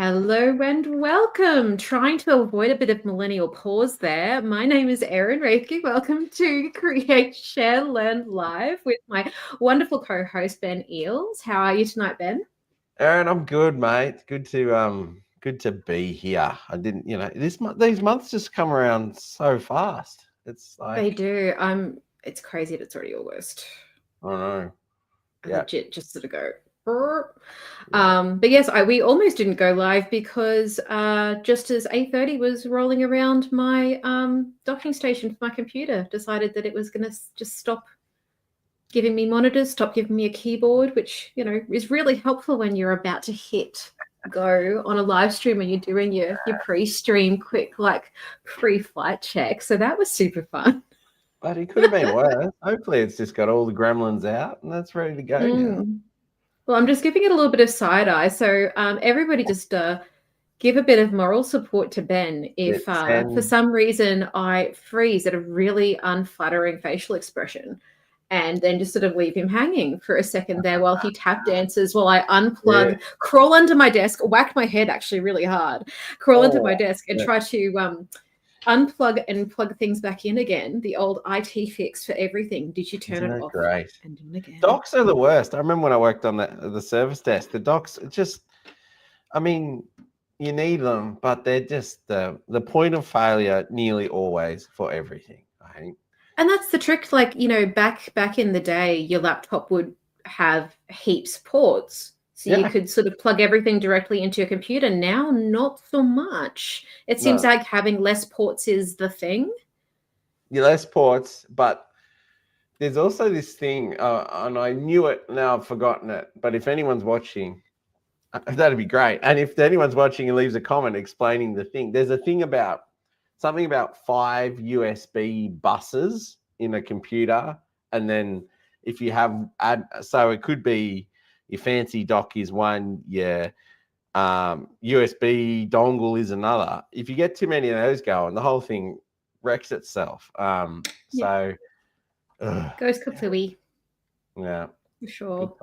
Hello and welcome. Trying to avoid a bit of millennial pause there. My name is Erin Raethke. Welcome to Create, Share, Learn Live with my wonderful co-host Ben Eyles. How are you tonight, Ben? Erin, I'm good, mate. Good to be here. I didn't, these months just come around so fast. It's They like do. It's crazy that it's already August. I don't know. I Yeah. legit just sort of go. "Brr." Yeah. But yes, we almost didn't go live because just as 8:30 was rolling around, my docking station for my computer decided that it was going to just stop giving me monitors, stop giving me a keyboard, which, is really helpful when you're about to hit go on a live stream and you're doing your pre-stream quick, like pre-flight check. So that was super fun. But it could have been worse. Hopefully it's just got all the gremlins out and that's ready to go now. Well, I'm just giving it a little bit of side eye. So everybody just give a bit of moral support to Ben if for some reason I freeze at a really unflattering facial expression and then just sort of leave him hanging for a second there while he tap dances while I unplug, crawl under my desk, whack my head actually really hard, crawl under my desk and try to unplug and plug things back in again. The old IT fix for everything. Did you turn it off? Great. And do it again. Docs are the worst. I remember when I worked on the service desk, the docs you need them, but they're just the point of failure nearly always for everything, I think. And that's the trick. Like, back in the day, your laptop would have heaps of ports. So you could sort of plug everything directly into your computer. Now, not so much. It seems like having less ports is the thing. Less ports, but there's also this thing, and I knew it, now I've forgotten it. But if anyone's watching, that'd be great. And if anyone's watching and leaves a comment explaining the thing, there's a thing about something about 5 USB buses in a computer. And then if you have, so it could be your fancy dock is one, your USB dongle is another. If you get too many of those going, the whole thing wrecks itself. So goes kapooey. Yeah, for sure.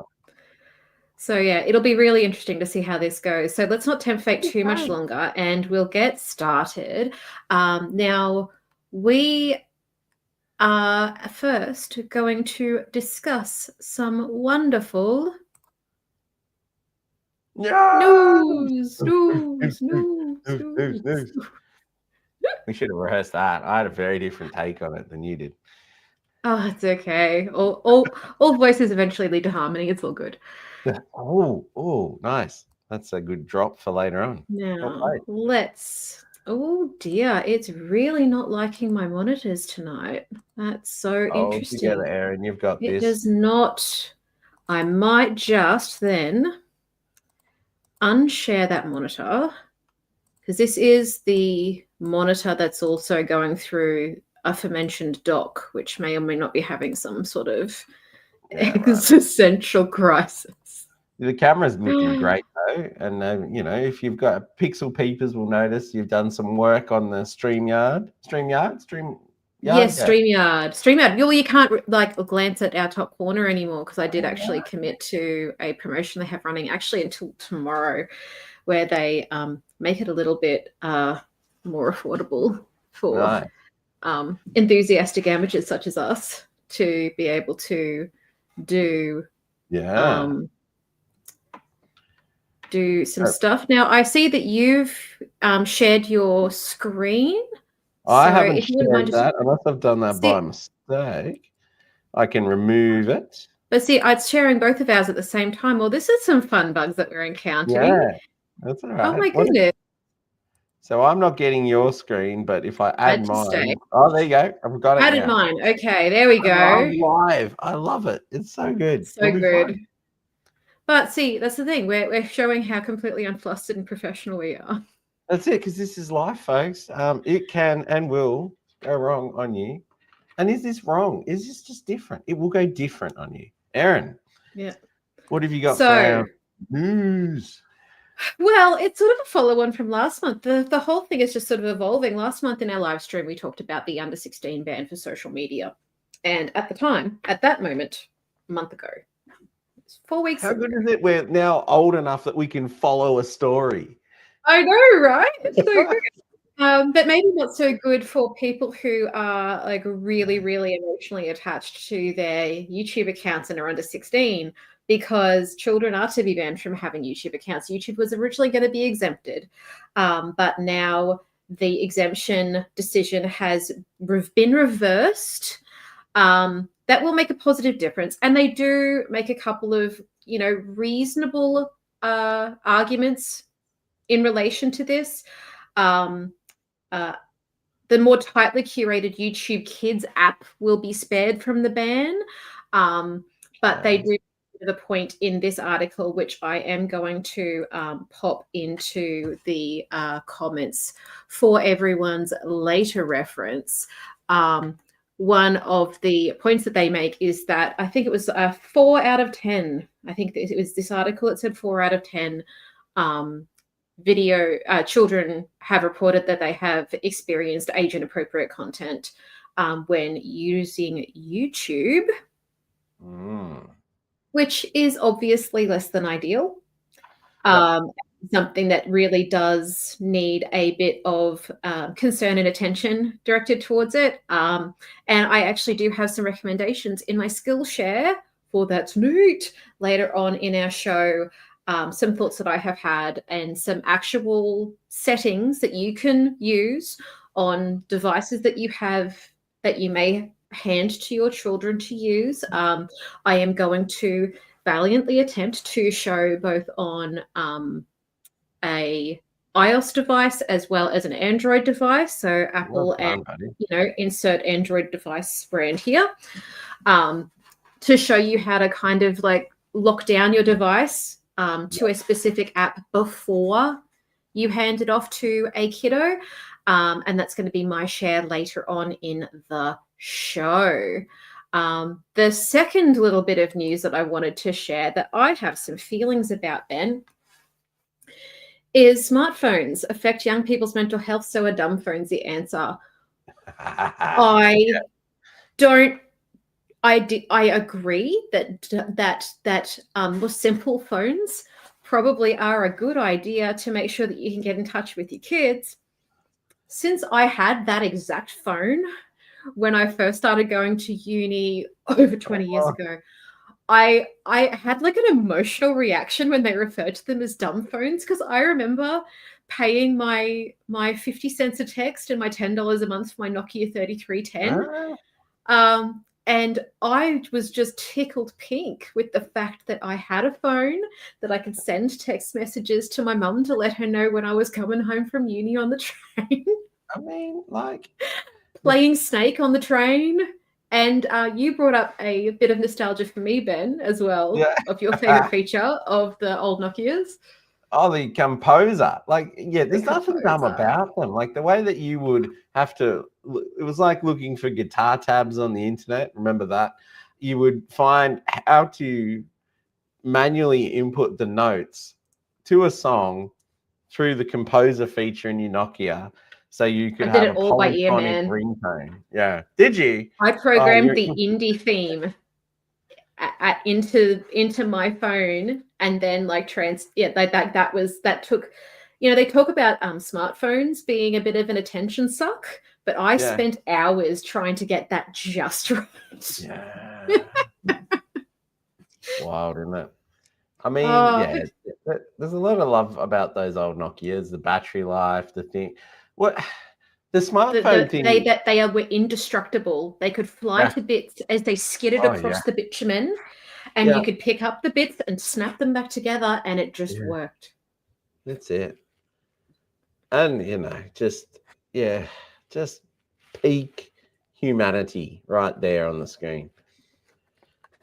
So yeah, it'll be really interesting to see how this goes. So let's not tempt fate too much longer, and we'll get started. Now we are first going to discuss some wonderful news. We should have rehearsed that. I had a very different take on it than you did. Oh, it's okay. All voices eventually lead to harmony. It's all good. Oh, nice. That's a good drop for later on. Now, oh dear, it's really not liking my monitors tonight. That's so interesting. Together, Erin, you've got this. It does not. I might just then unshare that monitor because this is the monitor that's also going through aforementioned dock, which may or may not be having some sort of existential crisis. The camera's looking great though, and if you've got pixel peepers, will notice you've done some work on the StreamYard. Yes, StreamYard. Well, you can't glance at our top corner anymore because I did actually commit to a promotion they have running actually until tomorrow, where they make it a little bit more affordable for enthusiastic amateurs such as us to be able to do some stuff. Now I see that you've shared your screen. I haven't shared that unless I've done that by mistake. I can remove it. But see, it's sharing both of ours at the same time. Well, this is some fun bugs that we're encountering. Yeah, that's all right. Oh my goodness. So I'm not getting your screen, but if I add mine. Oh, there you go. I've got it. Added mine. Okay, there we go. Live. I love it. It's so good. So good. But see, that's the thing. We're showing how completely unflustered and professional we are. That's it, because this is live, folks. It can and will go wrong on you. And is this wrong? Is this just different? It will go different on you. Erin. Yeah. What have you got for our news? Well, it's sort of a follow-on from last month. The whole thing is just sort of evolving. Last month in our live stream, we talked about the under 16 ban for social media. And at that moment, a month ago, 4 weeks ago. How good is it? We're now old enough that we can follow a story. I know, right? It's so good. But maybe not so good for people who are like really, really emotionally attached to their YouTube accounts and are under 16, because children are to be banned from having YouTube accounts. YouTube was originally going to be exempted, but now the exemption decision has been reversed. That will make a positive difference. And they do make a couple of, reasonable arguments in relation to this. The more tightly curated YouTube Kids app will be spared from the ban. But they do the point in this article, which I am going to pop into the comments for everyone's later reference. One of the points that they make is that I think it was 4 out of 10. I think it was this article. It said 4 out of 10 children have reported that they have experienced age inappropriate content when using YouTube, which is obviously less than ideal. Something that really does need a bit of concern and attention directed towards it. And I actually do have some recommendations in my Skillshare for That's Neat later on in our show. Some thoughts that I have had and some actual settings that you can use on devices that you have that you may hand to your children to use. I am going to valiantly attempt to show both on a iOS device as well as an Android device. So Apple and, insert Android device brand here, to show you how to kind of like lock down your device to a specific app before you hand it off to a kiddo. And that's going to be my share later on in the show. The second little bit of news that I wanted to share that I have some feelings about, Ben, is smartphones affect young people's mental health, so are dumb phones the answer? I agree that more simple phones probably are a good idea to make sure that you can get in touch with your kids. Since I had that exact phone when I first started going to uni over 20 years ago, I had like an emotional reaction when they referred to them as dumb phones, because I remember paying my 50 cents a text and my $10 a month for my Nokia 3310. And I was just tickled pink with the fact that I had a phone that I could send text messages to my mum to let her know when I was coming home from uni on the train. I mean, like playing Snake on the train. And you brought up a bit of nostalgia for me, Ben, as well, of your favorite feature of the old Nokias. Oh, the composer. Like, there's nothing dumb about them. Like the way that you would have to, it was like looking for guitar tabs on the internet. Remember that? You would find how to manually input the notes to a song through the composer feature in your Nokia. So you could have a polyphonic ringtone. Yeah. Did you? I programmed the indie theme into my phone, and then like that took, they talk about smartphones being a bit of an attention suck, but I spent hours trying to get that just right. Yeah. Wild, isn't it? I mean, there's a lot of love about those old Nokias, the battery life, the thing. What the smartphone thing? They were indestructible. They could fly to bits as they skidded across the bitumen, and you could pick up the bits and snap them back together, and it just worked. That's it. And just peak humanity right there on the screen.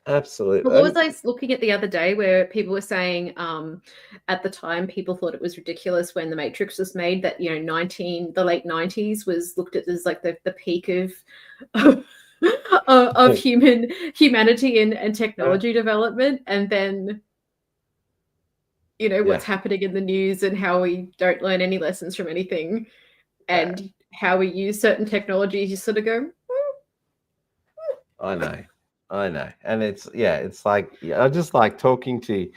Absolutely. What was I looking at the other day where people were saying at the time people thought it was ridiculous when The Matrix was made that, the late 90s was looked at as like the peak of humanity and technology development. And then, what's happening in the news and how we don't learn any lessons from anything and how we use certain technologies, you sort of go, I know. And it's like, I just like talking to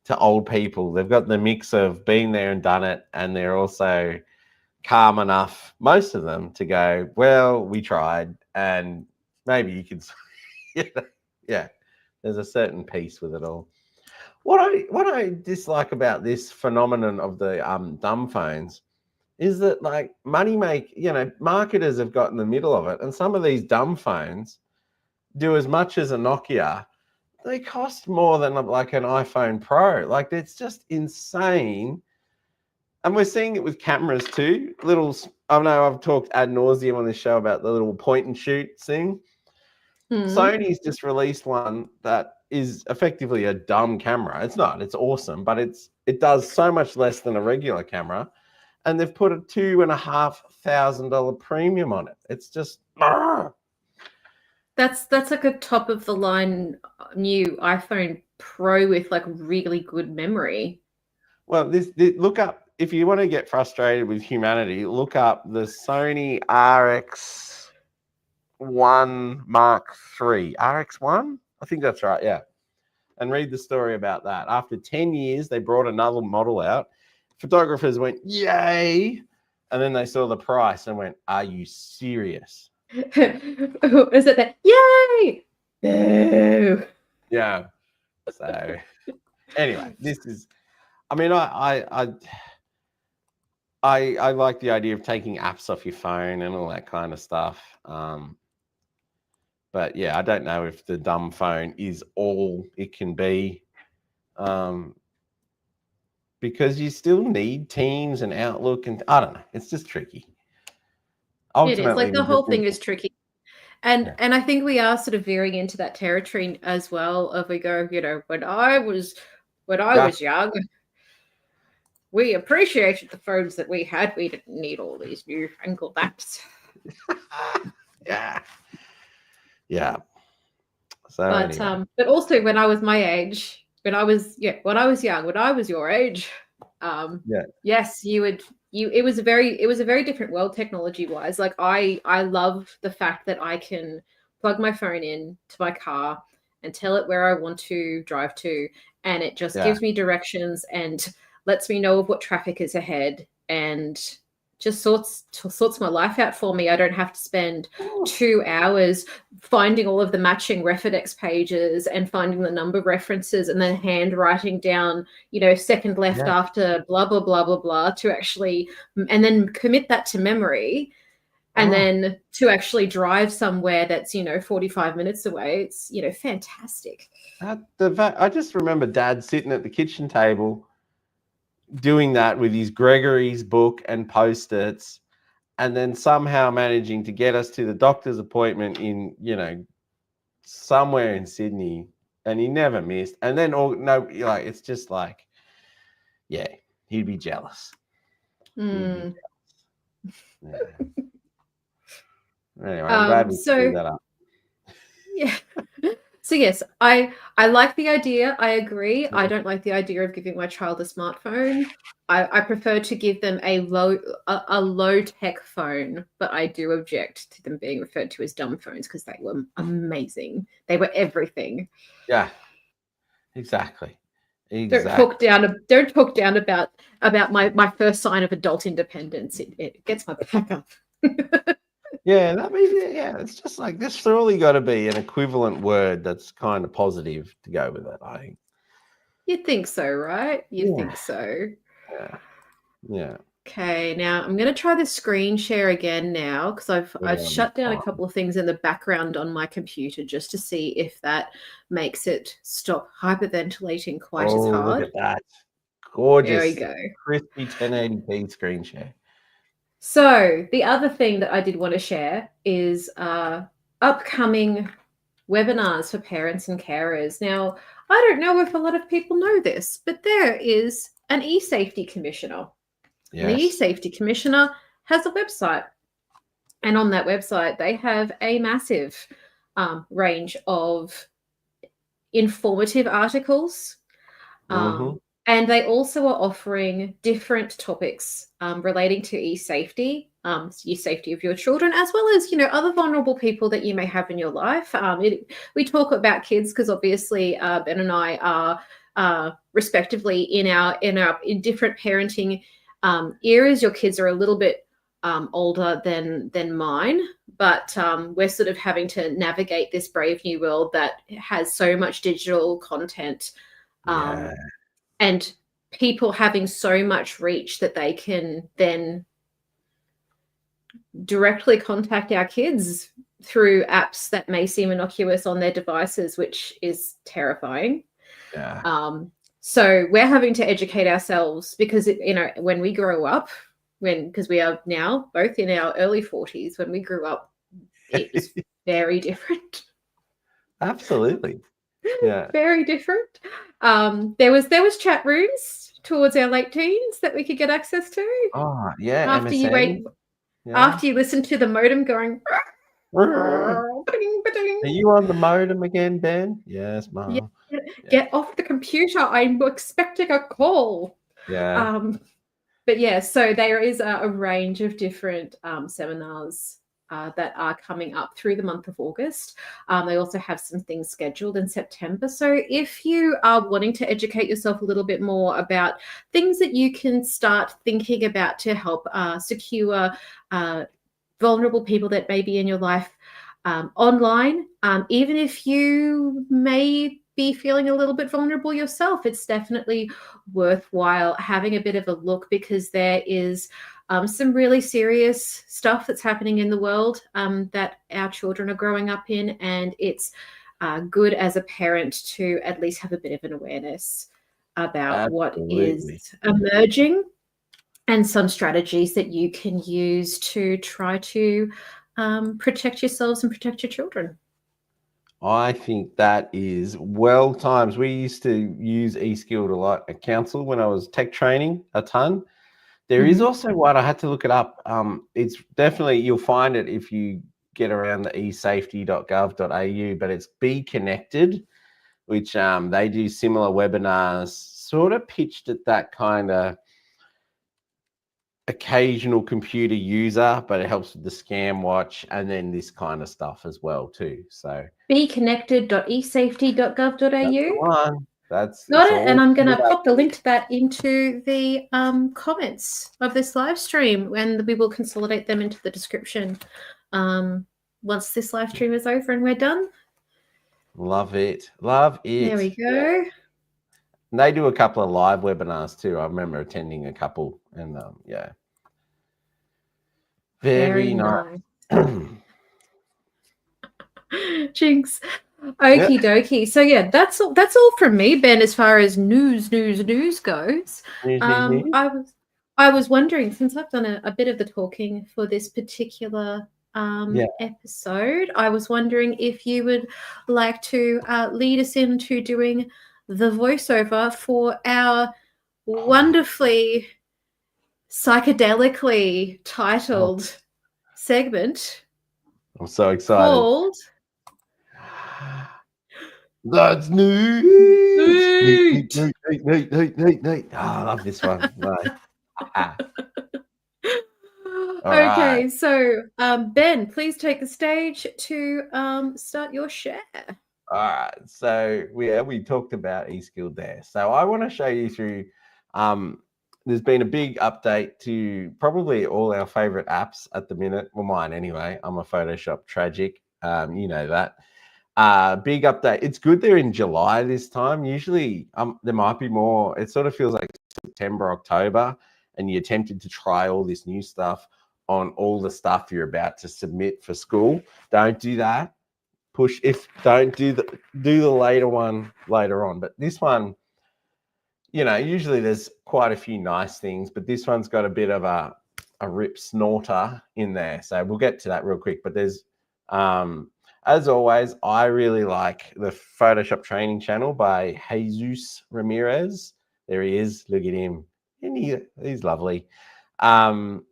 to old people. They've got the mix of being there and done it, and they're also calm enough, most of them, to go, well, we tried, and maybe you could, yeah, there's a certain peace with it all. What I dislike about this phenomenon of the dumb phones is that, like, marketers have got in the middle of it, and some of these dumb phones do as much as a Nokia. They cost more than like an iPhone Pro. Like, it's just insane. And we're seeing it with cameras too. I know I've talked ad nauseum on this show about the little point and shoot thing. Sony's just released one that is effectively a dumb camera. It's not. It's awesome, but it does so much less than a regular camera, and they've put a $2,500 premium on it. It's just. That's like a top of the line new iPhone Pro with like really good memory. Well, this look up. If you want to get frustrated with humanity, look up the Sony RX1 Mark III. RX1? I think that's right, yeah. And read the story about that. After 10 years, they brought another model out. Photographers went, yay! And then they saw the price and went, are you serious? Is it that? Yay! No. Yeah. So, anyway, this is... I mean, I like the idea of taking apps off your phone and all that kind of stuff. But yeah, I don't know if the dumb phone is all it can be, because you still need Teams and Outlook, and I don't know. It's just tricky. Ultimately, it is. Like, the whole thing is tricky. And I think we are sort of veering into that territory as well. If we go, when I was young, we appreciated the phones that we had. We didn't need all these newfangled apps. Yeah. So, but also when I was my age, when I was young, when I was your age, yes, it was a very different world technology wise. Like, I love the fact that I can plug my phone in to my car and tell it where I want to drive to, and it just gives me directions and lets me know of what traffic is ahead, and just sorts my life out for me. I don't have to spend 2 hours finding all of the matching Refidex pages and finding the number references and then handwriting down, second left after blah, blah, blah, blah, blah, to actually, and then commit that to memory. And then to actually drive somewhere that's, 45 minutes away. It's, fantastic. I just remember Dad sitting at the kitchen table doing that with his Gregory's book and Post-its, and then somehow managing to get us to the doctor's appointment in, somewhere in Sydney, and he never missed. And then it's just like, yeah, he'd be jealous. Yeah. Anyway, I'm glad we cleared that up. Yeah. So yes, I like the idea. I agree. I don't like the idea of giving my child a smartphone. I prefer to give them a low tech phone, but I do object to them being referred to as dumb phones because they were amazing. They were everything. Yeah, exactly. Don't talk down about my first sign of adult independence. It gets my back up. Yeah, it's just like, there's surely got to be an equivalent word that's kind of positive to go with it, I think. You'd think so, right? You'd think so. Yeah. Okay, now I'm going to try the screen share again now, because I've shut down a couple of things in the background on my computer just to see if that makes it stop hyperventilating quite as hard. Look at that. Gorgeous. There we go. Crispy 1080p screen share. So the other thing that I did want to share is upcoming webinars for parents and carers. Now, I don't know if a lot of people know this, but there is an eSafety commissioner. Yes. And the eSafety commissioner has a website. And on that website, they have a massive range of informative articles. And they also are offering different topics relating to eSafety, eSafety of your children, as well as, other vulnerable people that you may have in your life. We talk about kids because obviously Ben and I are respectively in different parenting eras. Your kids are a little bit older than mine, but we're sort of having to navigate this brave new world that has so much digital content, and people having so much reach that they can then directly contact our kids through apps that may seem innocuous on their devices, which is terrifying. So we're having to educate ourselves because when we grow up, because we are now both in our early 40s, when we grew up, it was very different. Absolutely. Yeah. Very different. There was chat rooms towards our late teens that we could get access to. Oh, yeah. After MSN. After you listen to the modem going. Are you on the modem again, Ben? Yes, Mom. Get off the computer. I'm expecting a call. Yeah. But yeah, so there is a range of different seminars that are coming up through the month of August. They also have some things scheduled in September. So if you are wanting to educate yourself a little bit more about things that you can start thinking about to help secure vulnerable people that may be in your life online, even if you may be feeling a little bit vulnerable yourself, it's definitely worthwhile having a bit of a look, because there is some really serious stuff that's happening in the world that our children are growing up in, and it's good as a parent to at least have a bit of an awareness about what is emerging and some strategies that you can use to try to protect yourselves and protect your children. I think that is well times. We used to use eSkilled a lot at council when I was tech training a ton. There is also one, I had to look it up. It's definitely, you'll find it if you get around the eSafety.gov.au, but it's Be Connected, which they do similar webinars, sort of pitched at that kind of occasional computer user, but it helps with the scam watch and then this kind of stuff as well too. So beconnected.esafety.gov.au. That's got it, and I'm going to pop the link to that into the comments of this live stream, and we will consolidate them into the description once this live stream is over and we're done. Love it. There we go. Yeah. And they do a couple of live webinars too. I remember attending a couple, and yeah, very nice. Jinx. Okie dokie. So yeah, that's all from me, Ben, as far as news goes. I was wondering, since I've done a bit of the talking for this particular episode, I was wondering if you would like to lead us into doing the voiceover for our wonderfully psychedelically titled segment. I'm so excited. Called That's news. Neat. Oh, I love this one. Okay, right. So Ben, please take the stage to start your share. All right. So we talked about eSkilled there. So I want to show you through. There's been a big update to probably all our favorite apps at the minute. Well, mine anyway. I'm a Photoshop tragic. You know that. Big update. It's good they're in July this time. Usually there might be more. It sort of feels like September, October, and you're tempted to try all this new stuff on all the stuff you're about to submit for school. Don't do that. Don't do the later one later on. But this one, you know, usually there's quite a few nice things, but this one's got a bit of a rip snorter in there. So we'll get to that real quick. But there's as always, I really like the Photoshop training channel by Jesus Ramirez. There he is. Look at him. And he's lovely. And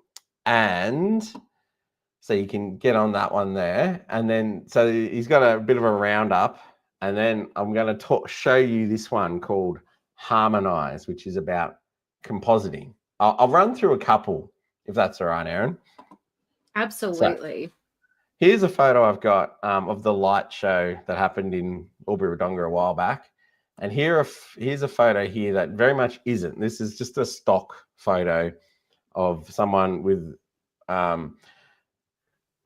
so you can get on that one there. And then, so he's got a bit of a roundup. And then I'm going to show you this one called Harmonize, which is about compositing. I'll run through a couple, if that's all right, Erin. Absolutely. So, here's a photo I've got of the light show that happened in Albury-Wodonga a while back. And here's a photo here that very much isn't. This is just a stock photo of someone with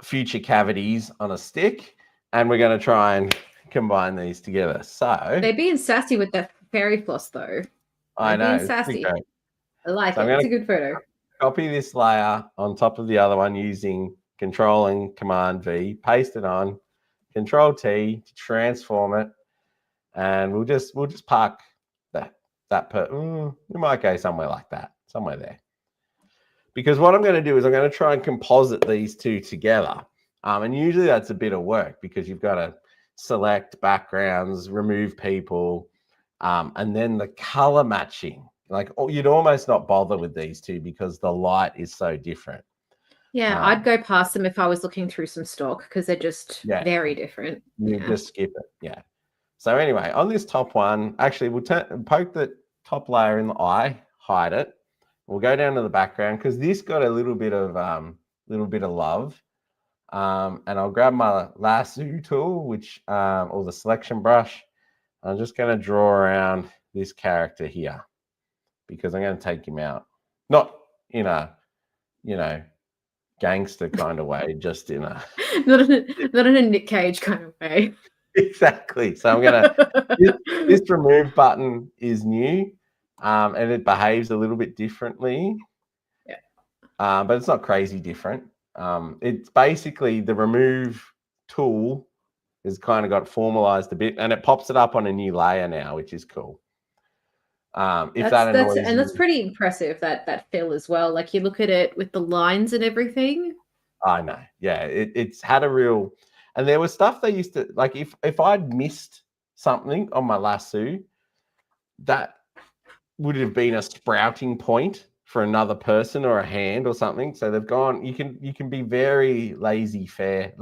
future cavities on a stick, and we're going to try and combine these together. So they're being sassy with that fairy floss, though. I know, being sassy. I like it. It's a good photo. Copy this layer on top of the other one using Control and Command V, paste it on, Control T to transform it, and we'll just park we might go somewhere like that, somewhere there. Because what I'm going to do is I'm going to try and composite these two together. And usually that's a bit of work because you've got to select backgrounds, remove people, and then the color matching. Like, you'd almost not bother with these two because the light is so different. Yeah, I'd go past them if I was looking through some stock because they're just very different. You just skip it. Yeah. So anyway, on this top one, actually, we'll poke the top layer in the eye, hide it. We'll go down to the background because this got a little bit of love. And I'll grab my lasso tool, or the selection brush. I'm just going to draw around this character here because I'm going to take him out. Not in a, gangster kind of way, just in a not in a Nick Cage kind of way. Exactly. So I'm going to, this remove button is new, and it behaves a little bit differently. Yeah. But it's not crazy different. It's basically the remove tool has kind of got formalized a bit, and it pops it up on a new layer now, which is cool. That's pretty impressive, that fill as well. Like, you look at it with the lines and everything. I know. Yeah, it's had a real, and there was stuff they used to, like, if I'd missed something on my lasso, that would have been a sprouting point for another person or a hand or something. So they've gone, you can be very lazy fair.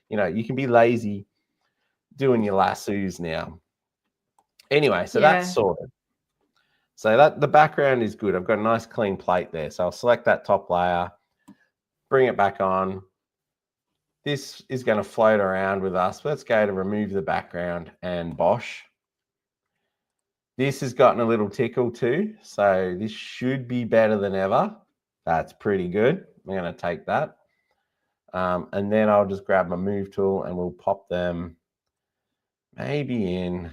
You can be lazy doing your lassos now. Anyway, so that's sorted. So that the background is good. I've got a nice clean plate there. So I'll select that top layer, bring it back on. This is going to float around with us. Let's go to remove the background and Bosch. This has gotten a little tickle too. So this should be better than ever. That's pretty good. I'm going to take that. And then I'll just grab my move tool and we'll pop them maybe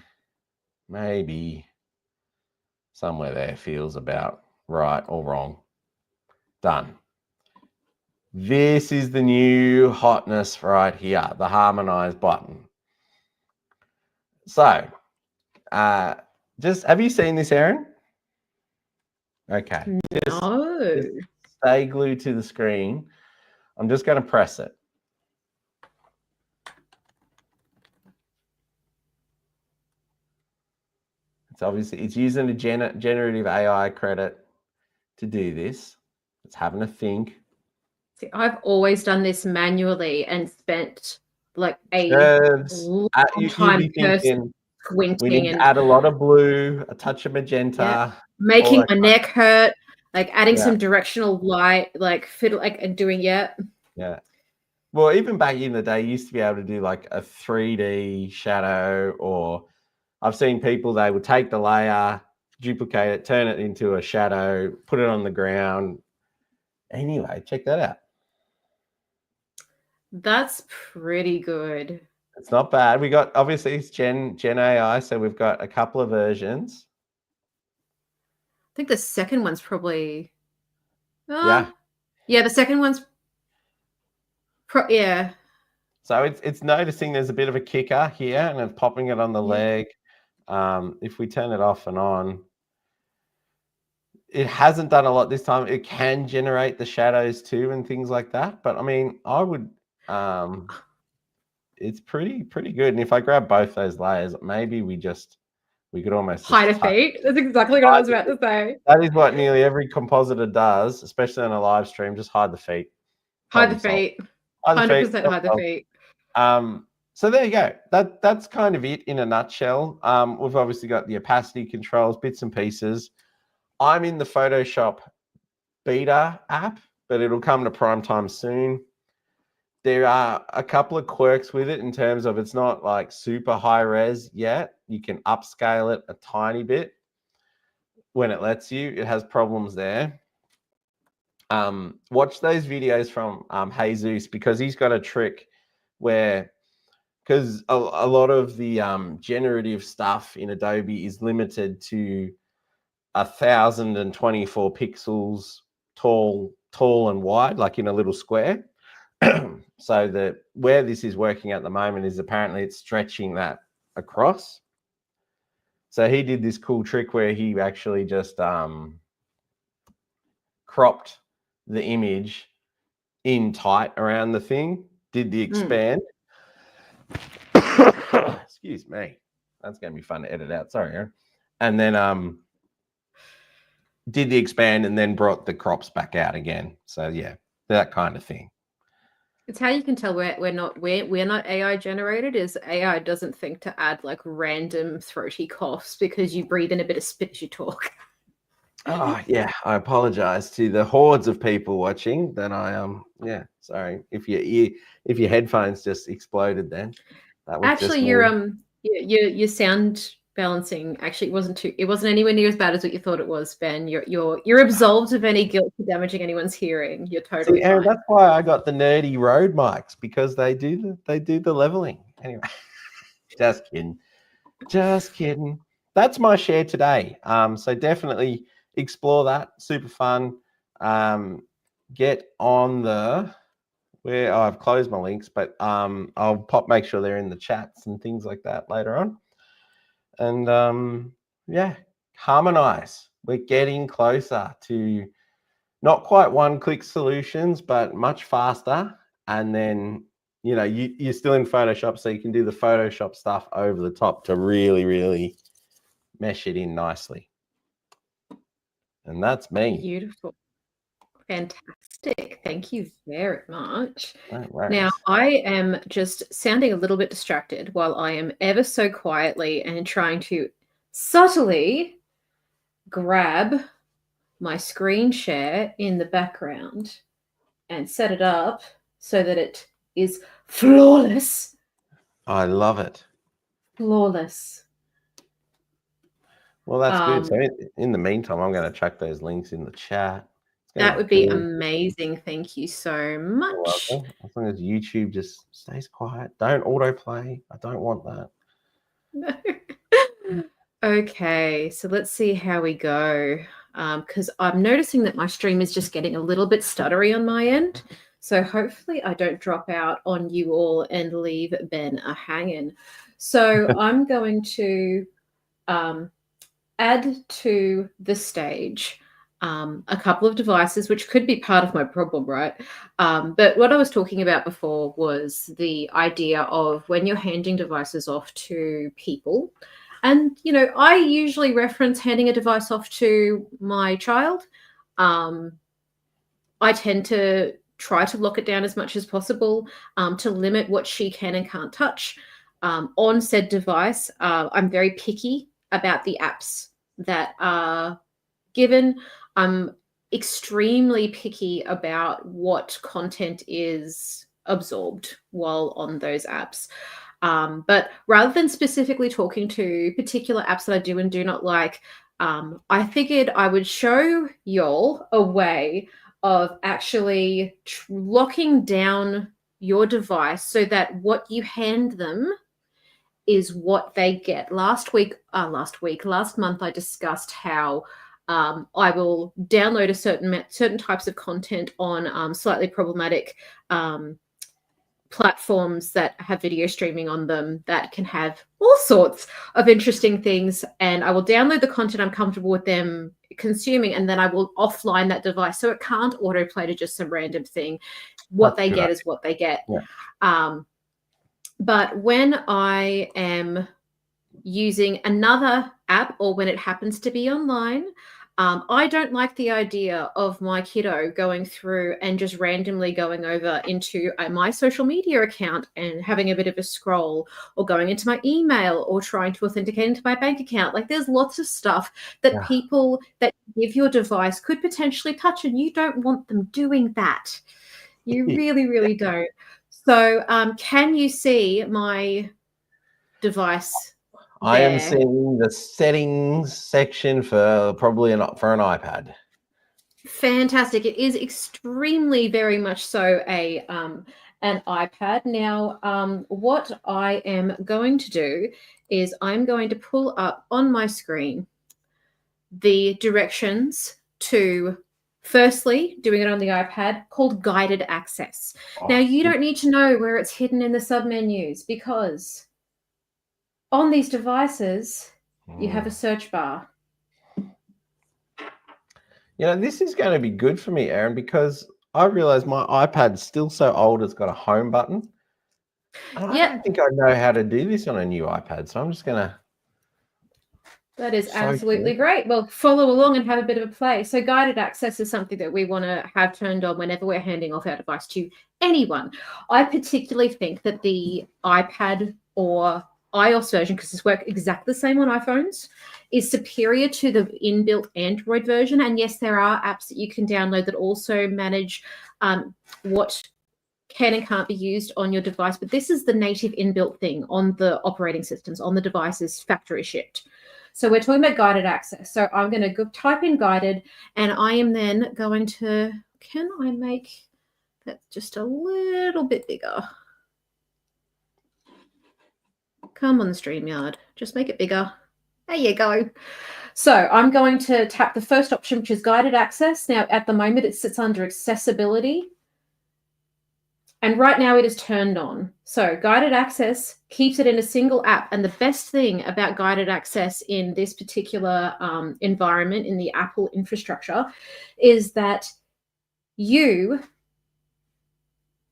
somewhere there feels about right or wrong. Done. This is the new hotness right here, the Harmonize button. So, just have you seen this, Erin? Okay. No. Just stay glued to the screen. I'm just going to press it. It's using a generative AI credit to do this. It's having a think. See, I've always done this manually and spent like a long time squinting. We need to add a lot of blue, a touch of magenta. Making my neck hurt, like adding some directional light, like and doing Yeah. Well, even back in the day, you used to be able to do like a 3D shadow, or I've seen people, they would take the layer, duplicate it, turn it into a shadow, put it on the ground. Anyway, check that out. That's pretty good. It's not bad. We got, obviously, it's Gen AI, so we've got a couple of versions. I think the second one's probably... Yeah, the second one's... So it's noticing there's a bit of a kicker here, and it's popping it on the leg. If we turn it off and on, it hasn't done a lot this time. It can generate the shadows too and things like that. But I mean, I would... it's pretty good. And if I grab both those layers, maybe we could almost hide a feet. That's exactly what I was about to say. That is what nearly every compositor does, especially on a live stream. Just hide the feet. Hide the feet. 100% hide the feet. So there you go. That's kind of it in a nutshell. We've obviously got the opacity controls, bits and pieces. I'm in the Photoshop beta app, but it'll come to prime time soon. there are a couple of quirks with it in terms of it's not like super high res yet. You can upscale it a tiny bit when it lets you. It has problems there. Watch those videos from Jesus, because he's got a trick where, because a lot of the generative stuff in Adobe is limited to 1024 pixels tall and wide, like in a little square. So that where this is working at the moment is apparently it's stretching that across. So he did this cool trick where he actually just cropped the image in tight around the thing, did the expand. Excuse me. That's going to be fun to edit out. Sorry, Erin. And then did the expand and then brought the crops back out again. So yeah, that kind of thing. It's how you can tell we're not AI generated, is AI doesn't think to add like random throaty coughs because you breathe in a bit of spit as you talk. Oh yeah, I apologize to the hordes of people watching that yeah, sorry if your headphones just exploded then. That was actually your sound balancing actually it wasn't anywhere near as bad as what you thought it was, Ben. You're absolved of any guilt for damaging anyone's hearing. You're totally fine. That's why I got the nerdy Rode mics, because they do the leveling. Anyway, just kidding. That's my share today. So definitely explore that. Super fun. Get on where I've closed my links, but I'll make sure they're in the chats and things like that later on. And yeah, Harmonize. We're getting closer to not quite one-click solutions, but much faster. And then, you know, you're still in Photoshop, so you can do the Photoshop stuff over the top to really, really mesh it in nicely. And that's me. Beautiful. Fantastic. Thank you very much. Right. Now, I am just sounding a little bit distracted while I am ever so quietly and trying to subtly grab my screen share in the background and set it up so that it is flawless. I love it. Flawless. Well, that's good. So in the meantime, I'm going to chuck those links in the chat. That would be amazing. Thank you so much. As long as YouTube just stays quiet. Don't autoplay. I don't want that. No. Okay, so let's see how we go. Because I'm noticing that my stream is just getting a little bit stuttery on my end. So hopefully I don't drop out on you all and leave Ben a hanging. So I'm going to add to the stage a couple of devices, which could be part of my problem, right? But what I was talking about before was the idea of when you're handing devices off to people. And, you know, I usually reference handing a device off to my child. I tend to try to lock it down as much as possible to limit what she can and can't touch on said device. I'm very picky about the apps that are given. I'm extremely picky about what content is absorbed while on those apps. But rather than specifically talking to particular apps that I do and do not like, I figured I would show y'all a way of actually locking down your device so that what you hand them is what they get. Last month, I discussed how I will download certain types of content on slightly problematic platforms that have video streaming on them that can have all sorts of interesting things, and I will download the content I'm comfortable with them consuming, and then I will offline that device so it can't autoplay to just some random thing. What they get is what they get. Yeah. But when I am using another app or when it happens to be online, I don't like the idea of my kiddo going through and just randomly going over into my social media account and having a bit of a scroll, or going into my email, or trying to authenticate into my bank account. Like, there's lots of stuff that people that give your device could potentially touch, and you don't want them doing that. You really, really don't. So can you see my device there? I am seeing the settings section for probably for an iPad. Fantastic. It is extremely very much so an iPad. Now, what I am going to do is I'm going to pull up on my screen the directions to, firstly, doing it on the iPad, called guided access. Now, you don't need to know where it's hidden in the submenus, because on these devices, you have a search bar. You know, this is going to be good for me, Erin, because I realize my iPad's still so old, it's got a home button. And I don't think I know how to do this on a new iPad, so I'm just going to... That is absolutely great. Well, follow along and have a bit of a play. So guided access is something that we want to have turned on whenever we're handing off our device to anyone. I particularly think that the iPad or iOS version, because this works exactly the same on iPhones, is superior to the inbuilt Android version. And yes, there are apps that you can download that also manage what can and can't be used on your device. But this is the native inbuilt thing on the operating systems, on the devices factory shipped. So we're talking about guided access. So I'm going to go type in guided, and I am then going to, can I make that just a little bit bigger? Come on, the StreamYard, just make it bigger. There you go. So I'm going to tap the first option, which is guided access. Now, at the moment, it sits under accessibility. And right now it is turned on. So guided access keeps it in a single app. And the best thing about guided access in this particular environment, in the Apple infrastructure, is that you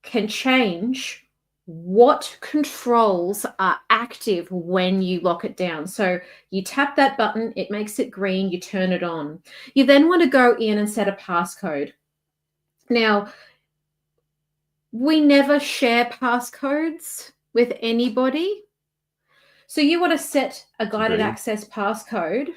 can change what controls are active when you lock it down. So you tap that button, it makes it green, you turn it on. You then want to go in and set a passcode. Now, we never share passcodes with anybody. So you want to set a guided access passcode,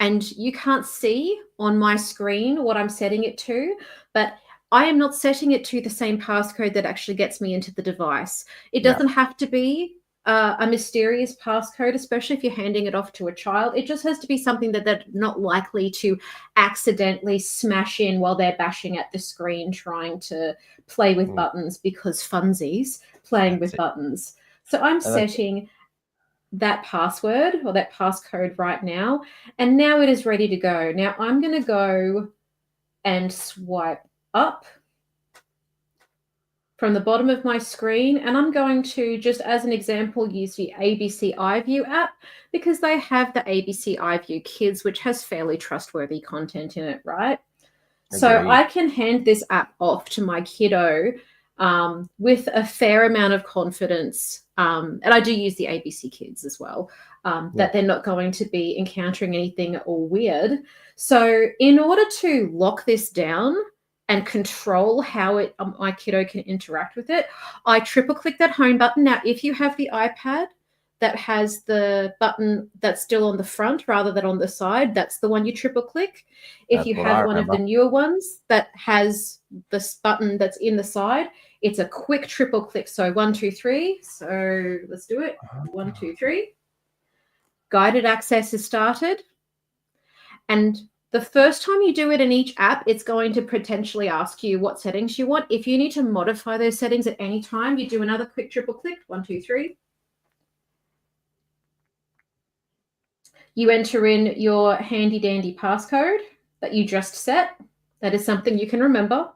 and you can't see on my screen what I'm setting it to, but I am not setting it to the same passcode that actually gets me into the device. It doesn't have to be a mysterious passcode, especially if you're handing it off to a child. It just has to be something that they're not likely to accidentally smash in while they're bashing at the screen trying to play with buttons, because funsies playing with buttons. So I'm setting that password or that passcode right now, and now it is ready to go. Now I'm going to go and swipe up from the bottom of my screen, and I'm going to, just as an example, use the ABC iView app, because they have the ABC iView Kids, which has fairly trustworthy content in it, right? So I can hand this app off to my kiddo with a fair amount of confidence, and I do use the ABC Kids as well, that they're not going to be encountering anything all weird. So in order to lock this down and control how my kiddo can interact with it, I triple click that home button. Now, if you have the iPad that has the button that's still on the front rather than on the side, that's the one you triple click. If you have one of the newer ones that has this button that's in the side, it's a quick triple click. So 1, 2, 3. So let's do it. 1, 2, 3. Guided access is started. And the first time you do it in each app, it's going to potentially ask you what settings you want. If you need to modify those settings at any time, you do another quick triple click. 1, 2, 3. You enter in your handy dandy passcode that you just set. That is something you can remember.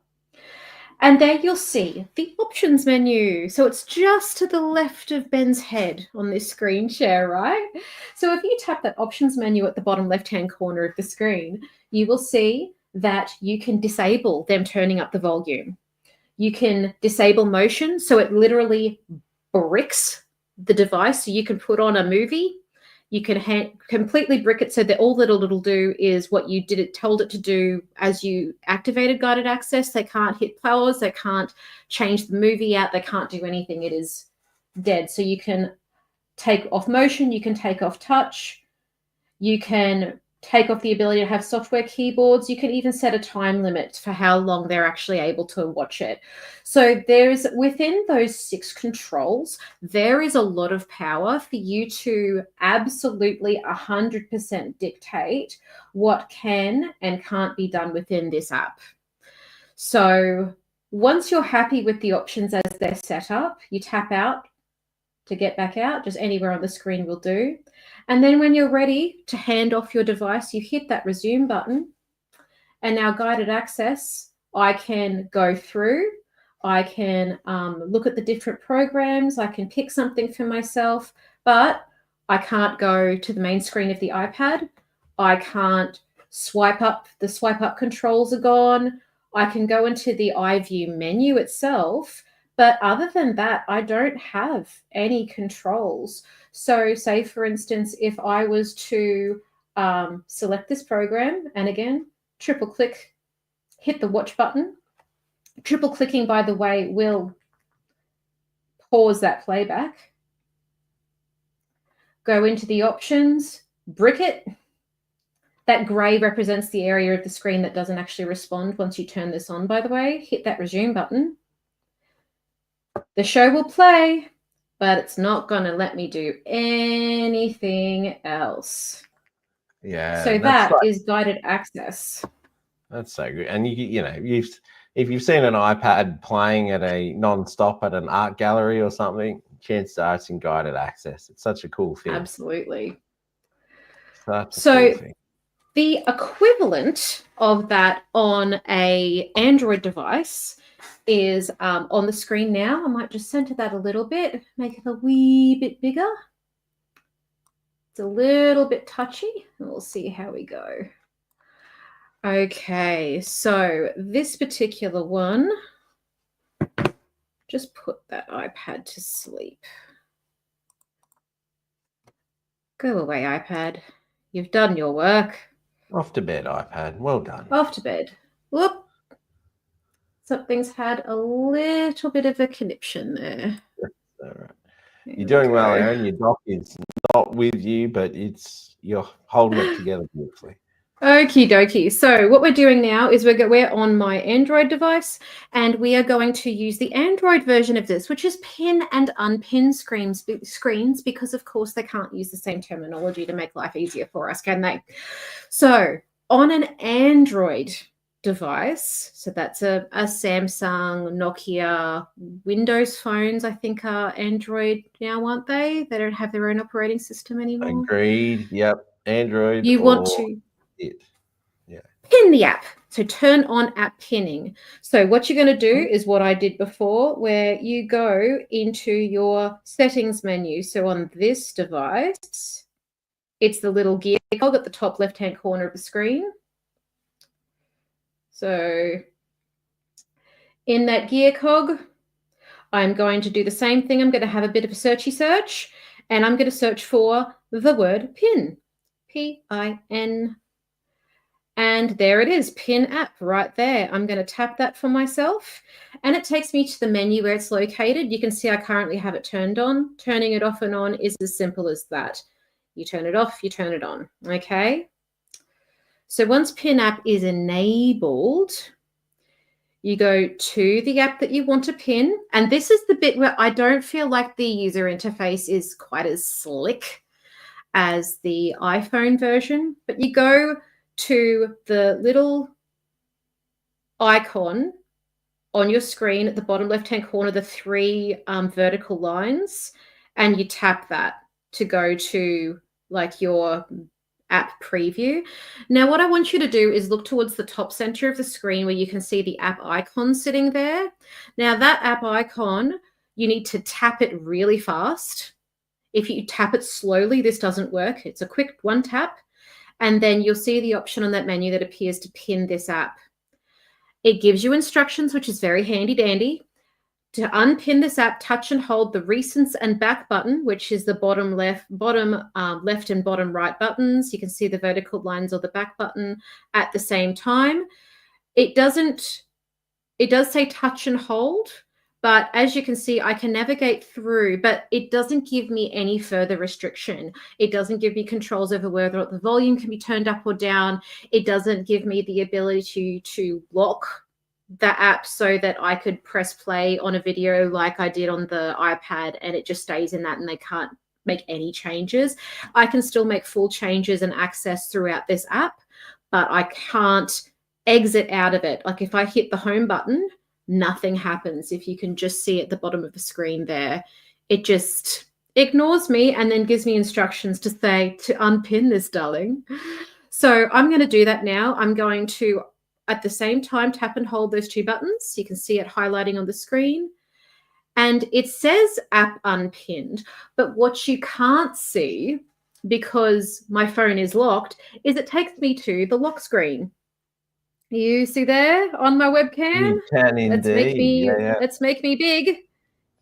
And there you'll see the options menu. So it's just to the left of Ben's head on this screen share, right? So if you tap that options menu at the bottom left-hand corner of the screen, you will see that you can disable them turning up the volume. You can disable motion, so it literally bricks the device. So you can put on a movie. You can completely brick it so that all that it'll do is what you told it to do as you activated guided access. They can't hit pause. They can't change the movie out. They can't do anything. It is dead. So you can take off motion. You can take off touch. You can take off the ability to have software keyboards. You can even set a time limit for how long they're actually able to watch it. So there's, within those 6 controls, there is a lot of power for you to absolutely 100% dictate what can and can't be done within this app. So once you're happy with the options as they're set up, you tap out to get back out. Just anywhere on the screen will do. And then when you're ready to hand off your device, you hit that resume button. And now guided access, I can go through, I can look at the different programs, I can pick something for myself, but I can't go to the main screen of the iPad. I can't swipe up. The swipe up controls are gone. I can go into the iView menu itself, but other than that, I don't have any controls. So say, for instance, if I was to select this program, and again, triple click, hit the watch button. Triple clicking, by the way, will pause that playback. Go into the options, brick it. That gray represents the area of the screen that doesn't actually respond once you turn this on, by the way. Hit that resume button. The show will play, but it's not going to let me do anything else. Yeah. So that is guided access. That's so good. And you know, if you've seen an iPad playing at a non-stop at an art gallery or something, chances are it's in guided access. It's such a cool thing. Absolutely. Such a cool thing. The equivalent of that on an Android device is on the screen now. I might just center that a little bit, make it a wee bit bigger. It's a little bit touchy, and we'll see how we go. Okay, so this particular one, just put that iPad to sleep. Go away, iPad. You've done your work. Off to bed, iPad. Well done. Off to bed. Whoop. Something's had a little bit of a conniption there. All right. You're doing well, Erin. Your dock is not with you, but you're holding it together beautifully. Okie dokie. So what we're doing now is we're on my Android device, and we are going to use the Android version of this, which is pin and unpin screens, because of course they can't use the same terminology to make life easier for us, can they? So on an Android device, so that's a Samsung, Nokia, Windows phones, I think are Android now, aren't they? They don't have their own operating system anymore. Agreed. Yep. Android. You want to pin the app. So turn on app pinning. So what you're going to do is what I did before, where you go into your settings menu. So on this device, it's the little gear cog at the top left-hand corner of the screen. So in that gear cog, I'm going to do the same thing. I'm going to have a bit of a searchy search, and I'm going to search for the word pin, P-I-N. And there it is, pin app right there. I'm going to tap that for myself, and it takes me to the menu where it's located. You can see I currently have it turned on. Turning it off and on is as simple as that. You turn it off, you turn it on, okay? So once pin app is enabled, you go to the app that you want to pin. And this is the bit where I don't feel like the user interface is quite as slick as the iPhone version, but you go to the little icon on your screen at the bottom left-hand corner, the 3 vertical lines, and you tap that to go to like your app preview. Now, what I want you to do is look towards the top center of the screen where you can see the app icon sitting there. Now, that app icon, you need to tap it really fast. If you tap it slowly, this doesn't work. It's a quick one tap. And then you'll see the option on that menu that appears to pin this app. It gives you instructions, which is very handy dandy. To unpin this app, touch and hold the recents and back button, which is the bottom left and bottom right buttons. You can see the vertical lines or the back button at the same time. It does say touch and hold, But as you can see, I can navigate through, but it doesn't give me any further restriction. It doesn't give me controls over whether the volume can be turned up or down. It doesn't give me the ability to lock the app so that I could press play on a video like I did on the iPad and it just stays in that and they can't make any changes. I can still make full changes and access throughout this app, but I can't exit out of it. Like if I hit the home button, nothing happens. If you can just see at the bottom of the screen there, it just ignores me and then gives me instructions to say to unpin this, darling. So I'm going to do that now. I'm going to, at the same time, tap and hold those two buttons. You can see it highlighting on the screen. And it says app unpinned, but what you can't see, because my phone is locked, is it takes me to the lock screen. You see there on my webcam? You can indeed. Let's make me big.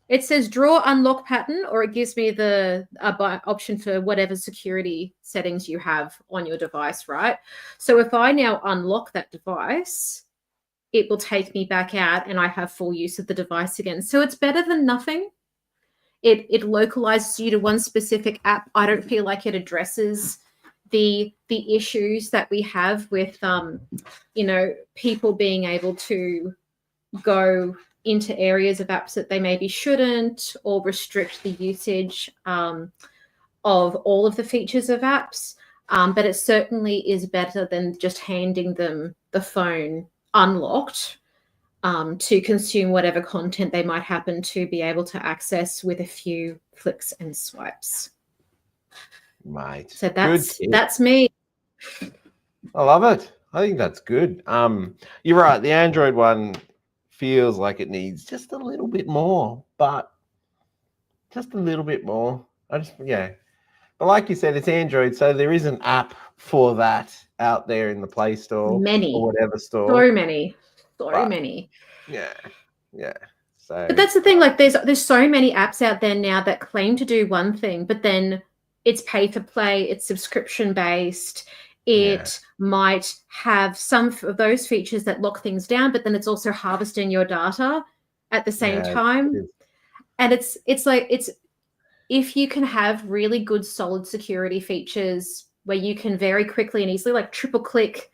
It says draw unlock pattern, or it gives me the option for whatever security settings you have on your device, right? So if I now unlock that device, it will take me back out and I have full use of the device again. So it's better than nothing. It localizes you to one specific app. I don't feel like it addresses the issues that we have with people being able to go into areas of apps that they maybe shouldn't, or restrict the usage of all of the features of apps. But it certainly is better than just handing them the phone unlocked to consume whatever content they might happen to be able to access with a few flicks and swipes. Right. So that's me. I love it. I think that's good. You're right. The Android one feels like it needs just a little bit more, but just a little bit more. But like you said, it's Android, so there is an app for that out there in the Play Store or whatever store. So many. Yeah. So, but that's the thing. Like, there's so many apps out there now that claim to do one thing, but then it's pay for play, it's subscription based. It might have some of those features that lock things down, but then it's also harvesting your data at the same time. And it's if you can have really good solid security features where you can very quickly and easily, like, triple click,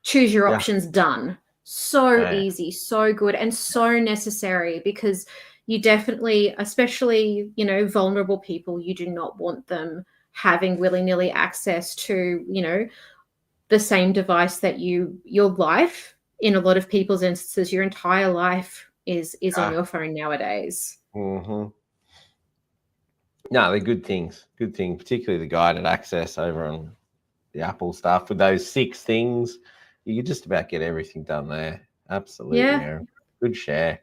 choose your options, done. So easy, so good, and so necessary, because you definitely, especially, vulnerable people, you do not want them having willy-nilly access to, the same device that your life, in a lot of people's instances, your entire life is on your phone nowadays. Mm-hmm. No, they're good things. Good thing, particularly the guided access over on the Apple stuff with those 6 things. You can just about get everything done there. Absolutely. Yeah. Good share.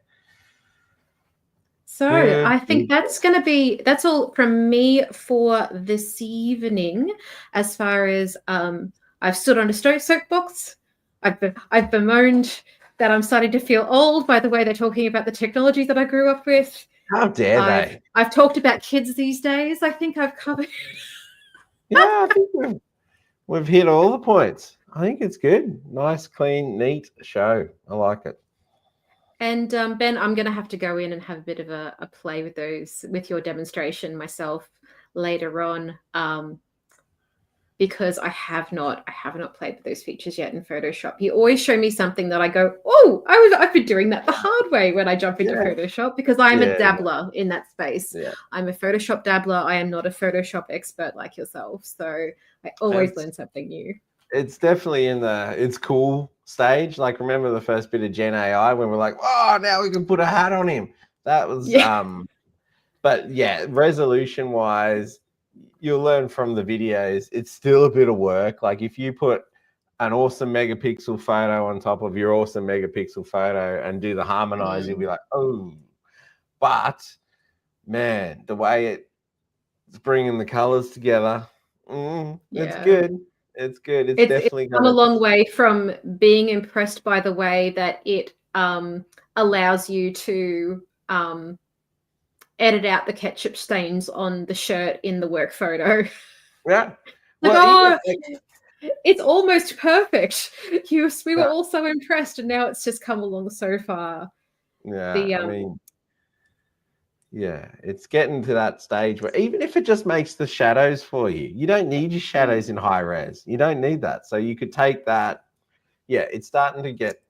So I think that's all from me for this evening. As far as I've stood on a soapbox. I've bemoaned that I'm starting to feel old by the way they're talking about the technology that I grew up with. How dare they? I've talked about kids these days. I think I've covered. I think we've hit all the points. I think it's good. Nice, clean, neat show. I like it. And Ben, I'm going to have to go in and have a bit of a play with your demonstration myself later on, because I have not played with those features yet in Photoshop. You always show me something that I go, oh, I've been doing that the hard way when I jump into Photoshop, because I'm a dabbler in that space. Yeah. I'm a Photoshop dabbler. I am not a Photoshop expert like yourself. So I always learn something new. It's definitely in it's cool stage. Like, remember the first bit of Gen AI when we're like, oh, now we can put a hat on him. That was, but resolution wise, you'll learn from the videos. It's still a bit of work. Like, if you put an awesome megapixel photo on top of your awesome megapixel photo and do the Harmonize, you'll be like, oh. But man, the way it's bringing the colors together, it's good. It's good. It's definitely come a long way from being impressed by the way that it allows you to edit out the ketchup stains on the shirt in the work photo. Yeah. It's almost perfect. We were all so impressed, and now it's just come along so far. Yeah. Yeah, it's getting to that stage where even if it just makes the shadows for you, you don't need your shadows in high res. You don't need that. So you could take that. Yeah, it's starting to get,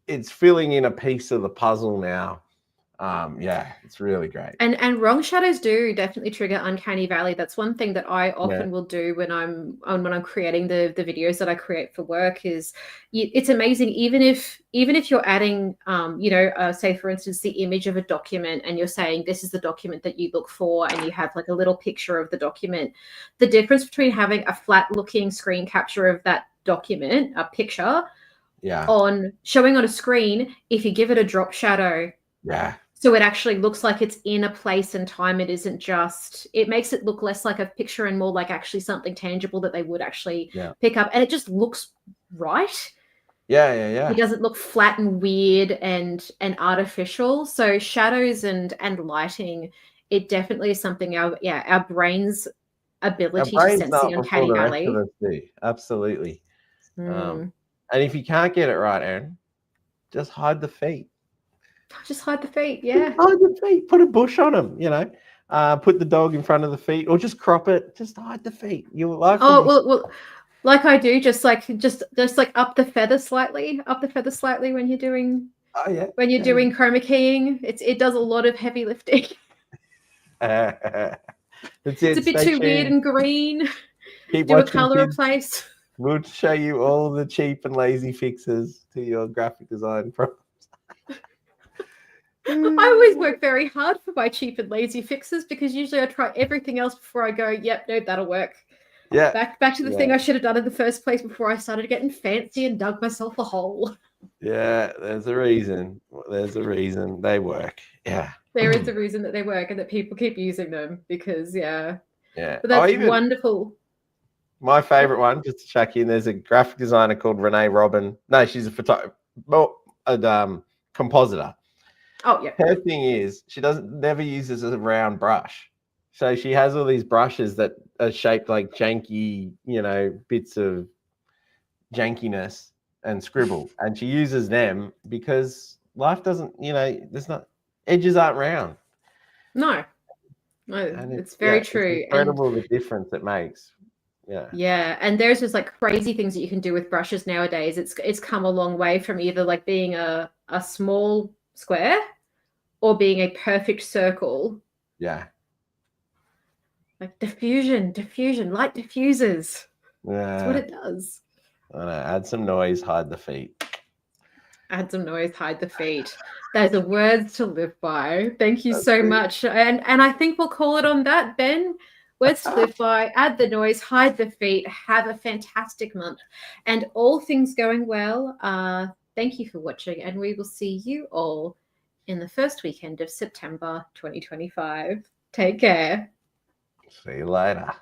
it's filling in a piece of the puzzle now. Yeah, it's really great. And wrong shadows do definitely trigger uncanny valley. That's one thing that I often will do when I'm creating the videos that I create for work. Is it's amazing, even if you're adding say for instance the image of a document, and you're saying this is the document that you look for, and you have like a little picture of the document. The difference between having a flat looking screen capture of that document, a picture, on showing on a screen, if you give it a drop shadow, so it actually looks like it's in a place and time. It isn't just, it makes it look less like a picture and more like actually something tangible that they would actually pick up. And it just looks right. Yeah. It doesn't look flat and weird and artificial. So shadows and lighting, it definitely is something our brain's ability to sense the uncanny valley. Absolutely. And if you can't get it right, Erin, just hide the feet. Just hide the feet, yeah. Hide the feet. Put a bush on them, put the dog in front of the feet, or just crop it. Just hide the feet. Your life. Well, like I do, just like up the feather slightly when you're doing. When you're doing chroma keying, it does a lot of heavy lifting. It's a bit too weird and green. Do a color replace. We'll show you all the cheap and lazy fixes to your graphic design problems. I always work very hard for my cheap and lazy fixes, because usually I try everything else before I go, yep, nope, that'll work. Yeah. Back to the thing I should have done in the first place before I started getting fancy and dug myself a hole. Yeah, there's a reason. They work. Yeah. There is a reason that they work and that people keep using them, because Yeah. But that's wonderful. My favorite one, just to check in, there's a graphic designer called Renee Robin. No, she's a compositor. Oh yeah. Her thing is she never uses a round brush. So she has all these brushes that are shaped like janky, bits of jankiness and scribble. And she uses them because life doesn't, edges aren't round. No, it's very true. It's incredible the difference it makes. Yeah, and there's just like crazy things that you can do with brushes nowadays. It's come a long way from either like being a small square or being a perfect circle. Yeah. Like diffusion, light diffusers. Yeah. That's what it does. I know, add some noise, hide the feet. Add some noise, hide the feet. Those are words to live by. Thank you so much. And I think we'll call it on that, Ben. Words to live by, add the noise, hide the feet, have a fantastic month. And all things going well, thank you for watching, and we will see you all in the first weekend of September 2025. Take care. See you later.